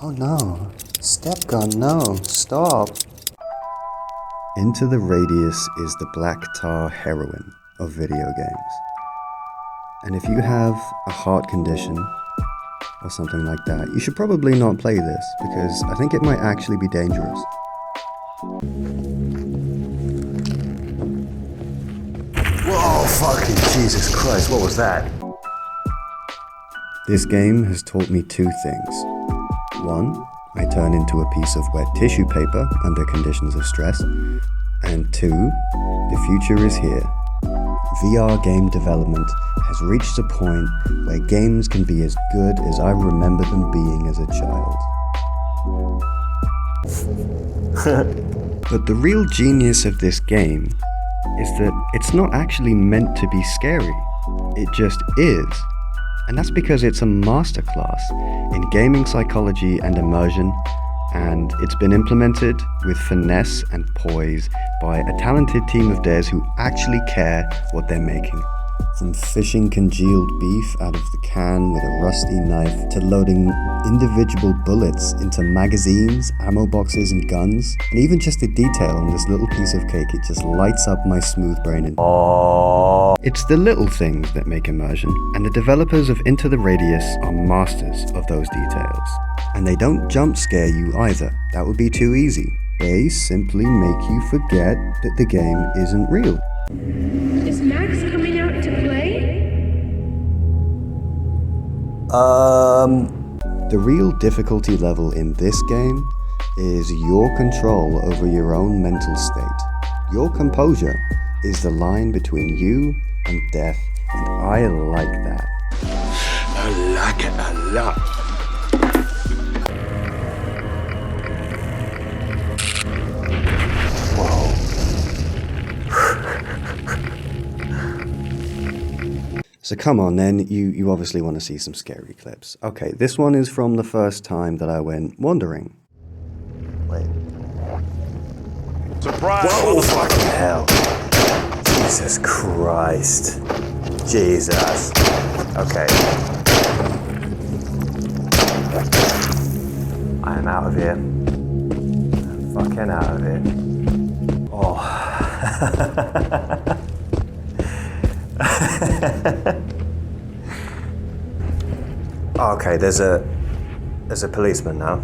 Oh no. Step gun, no. Stop. Into the Radius is the black tar heroin of video games. And if you have a heart condition or something like that, you should probably not play this because I think it might actually be dangerous. Whoa, fucking Jesus Christ, what was that? This game has taught me two things. One, I turn into a piece of wet tissue paper under conditions of stress. And two, the future is here. VR game development has reached a point where games can be as good as I remember them being as a child. But the real genius of this game is that it's not actually meant to be scary. It just is. And that's because it's a masterclass in gaming psychology and immersion, and it's been implemented with finesse and poise by a talented team of devs who actually care what they're making. From fishing congealed beef out of the can with a rusty knife to loading individual bullets into magazines, ammo boxes and guns, and even just the detail on this little piece of cake, it just lights up my smooth brain. It's the little things that make immersion, and the developers of Into the Radius are masters of those details. And they don't jump scare you either, that would be too easy. They simply make you forget that the game isn't real. Is Max coming out to play? The real difficulty level in this game is your control over your own mental state. Your composure is the line between you and death, and I like that. I like it a lot. So come on then, you obviously want to see some scary clips. Okay, this one is from the first time that I went wandering. Wait. Surprise! Whoa, fucking hell. Jesus Christ. Jesus. Okay. I am out of here. I'm fucking out of here. Oh. Okay, there's a policeman now.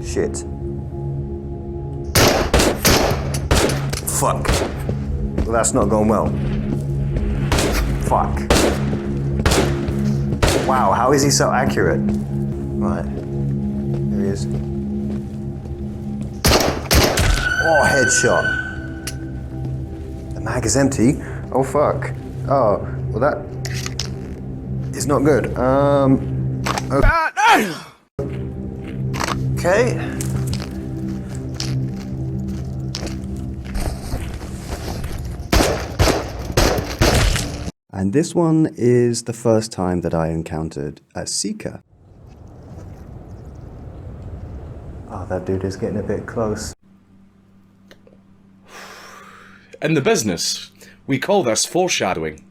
Shit. Fuck. Well, that's not going well. Fuck. Wow, how is he so accurate? Right. There he is. Oh, headshot. The mag is empty. Oh, fuck. Oh, well that is not good. Okay. And this one is the first time that I encountered a seeker. Oh, that dude is getting a bit close. In the business, we call this foreshadowing.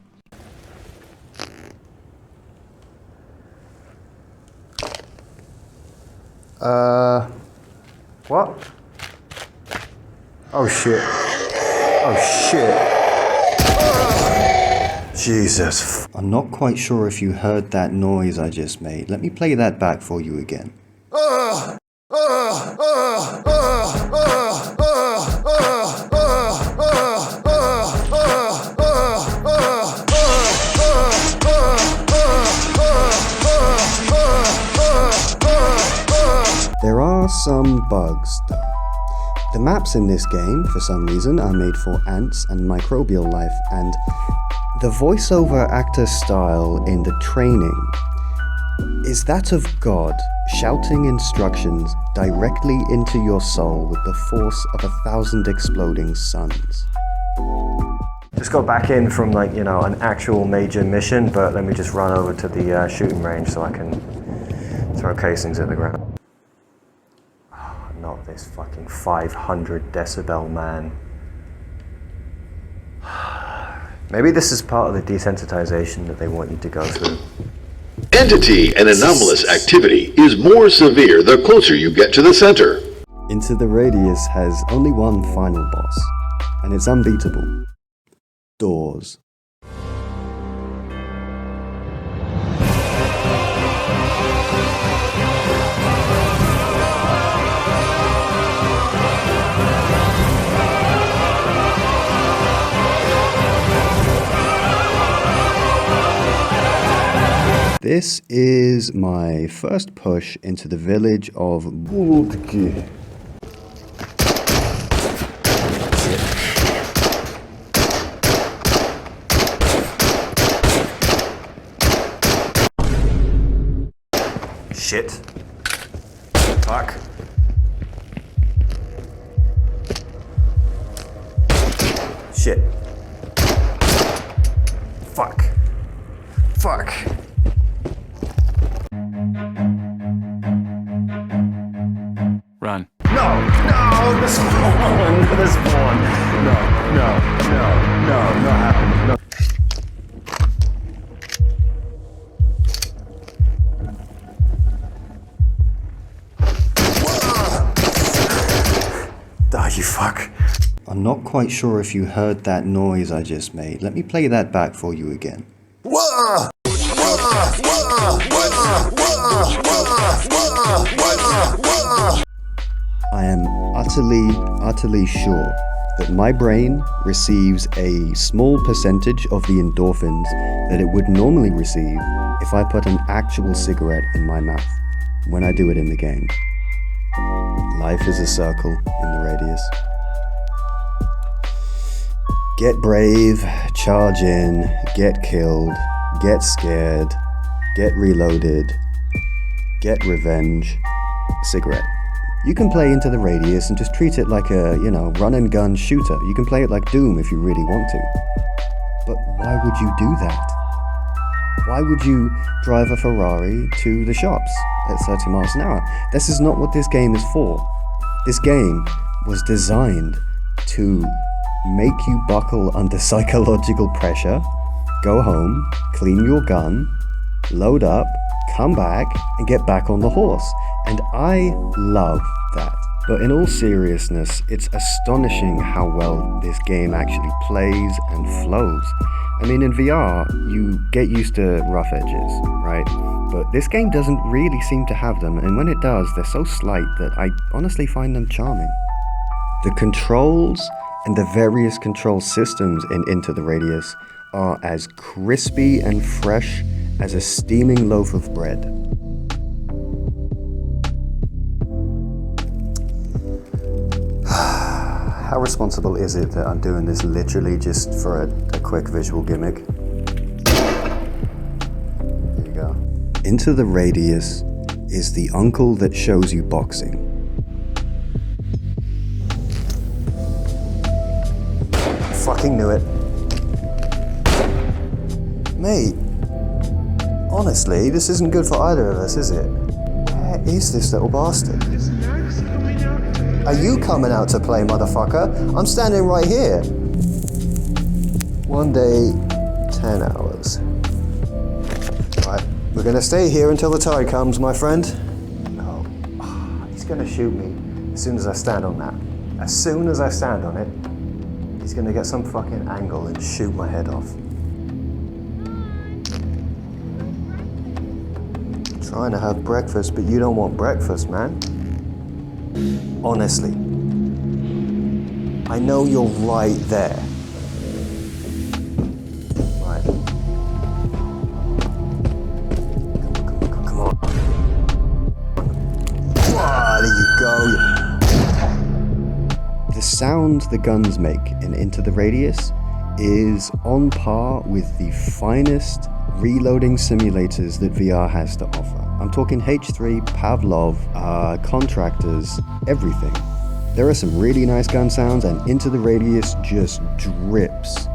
What? Oh shit. Oh shit. Jesus. I'm not quite sure if you heard that noise I just made. Let me play that back for you again. There are some bugs though. The maps in this game, for some reason, are made for ants and microbial life, and the voiceover actor style in the training is that of God shouting instructions directly into your soul with the force of 1,000 exploding suns. Just got back in from an actual major mission, but let me just run over to the shooting range so I can throw casings at the ground. Not this fucking 500 decibel man. Maybe this is part of the desensitization that they want you to go through. Entity and anomalous activity is more severe the closer you get to the center. Into the Radius has only one final boss, and it's unbeatable. Doors. This is my first push into the village of Bulutki. Shit. Fuck. Shit. Fuck. Fuck. Run. No, the spawn, the spawn. No, not happening. No. Ah, you fuck. I'm not quite sure if you heard that noise I just made. Let me play that back for you again. I am utterly sure that my brain receives a small percentage of the endorphins that it would normally receive if I put an actual cigarette in my mouth when I do it in the game. Life is a circle in the Radius. Get brave, charge in, get killed, get scared, get reloaded, get revenge, cigarette. You can play Into the Radius and just treat it like a, run and gun shooter. You can play it like Doom if you really want to. But why would you do that? Why would you drive a Ferrari to the shops at 30 miles an hour? This is not what this game is for. This game was designed to make you buckle under psychological pressure, go home, clean your gun, load up, come back, and get back on the horse. And I love that. But in all seriousness, it's astonishing how well this game actually plays and flows. I mean, in VR, you get used to rough edges, right? But this game doesn't really seem to have them, and when it does, they're so slight that I honestly find them charming. The controls and the various control systems in Into the Radius are as crispy and fresh as a steaming loaf of bread. How responsible is it that I'm doing this literally just for a quick visual gimmick? There you go. Into the Radius is the uncle that shows you boxing. Fucking knew it. Mate, honestly, this isn't good for either of us, is it? Where is this little bastard? Are you coming out to play, motherfucker? I'm standing right here. 1 day, 10 hours. Right, we're gonna stay here until the tide comes, my friend. Oh, he's gonna shoot me as soon as I stand on that. As soon as I stand on it, he's gonna get some fucking angle and shoot my head off. Trying to have breakfast, but you don't want breakfast, man. Honestly, I know you're right there. Right. Come on. Ah, there you go. The sound the guns make in Into the Radius is on par with the finest reloading simulators that VR has to offer. I'm talking H3, Pavlov, contractors, everything. There are some really nice gun sounds, and Into the Radius just drips.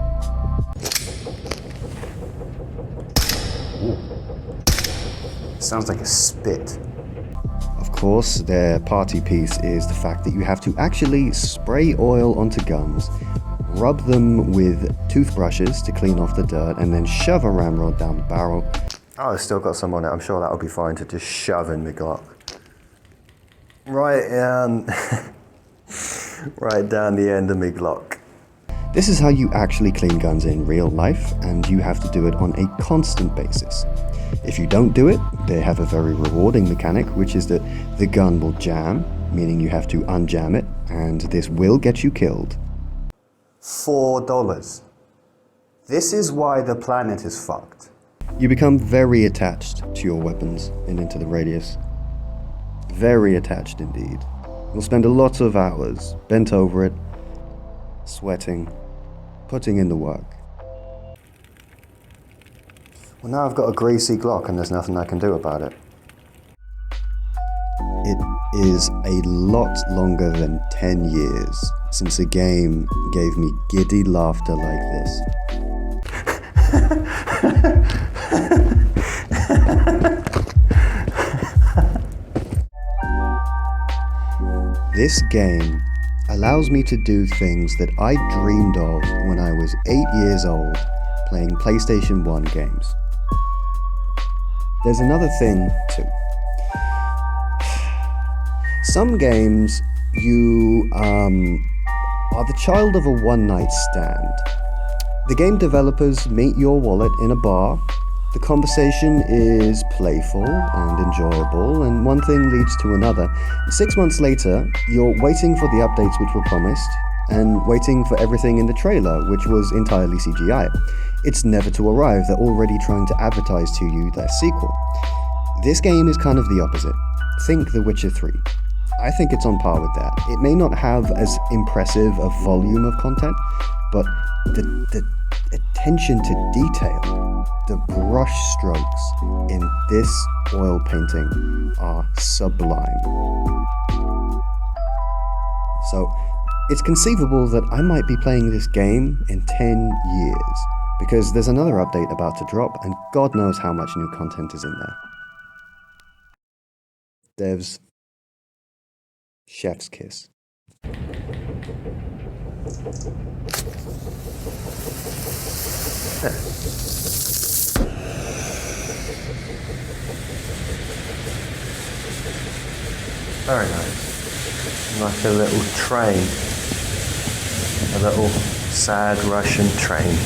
Ooh. Sounds like a spit. Of course, their party piece is the fact that you have to actually spray oil onto guns, rub them with toothbrushes to clean off the dirt, and then shove a ramrod down the barrel. Oh, it's still got some on it. I'm sure that'll be fine to just shove in the Glock. Right, right down the end of my Glock. This is how you actually clean guns in real life, and you have to do it on a constant basis. If you don't do it, they have a very rewarding mechanic, which is that the gun will jam, meaning you have to unjam it, and this will get you killed. $4. This is why the planet is fucked. You become very attached to your weapons and into the radius. Very attached indeed. You'll spend a lot of hours bent over it, sweating, putting in the work. Well, now I've got a greasy Glock and there's nothing I can do about it. It is a lot longer than 10 years since a game gave me giddy laughter like this. This game allows me to do things that I dreamed of when I was 8 years old, playing PlayStation 1 games. There's another thing too. Some games, you are the child of a one-night stand. The game developers meet your wallet in a bar. The conversation is playful and enjoyable, and one thing leads to another. 6 months later, you're waiting for the updates which were promised, and waiting for everything in the trailer, which was entirely CGI. It's never to arrive, they're already trying to advertise to you their sequel. This game is kind of the opposite. Think The Witcher 3. I think it's on par with that. It may not have as impressive a volume of content, but the attention to detail, the brush strokes in this oil painting are sublime. So, it's conceivable that I might be playing this game in 10 years, because there's another update about to drop, and God knows how much new content is in there. Devs, chef's kiss. Very nice. Like a little train. A little sad Russian train.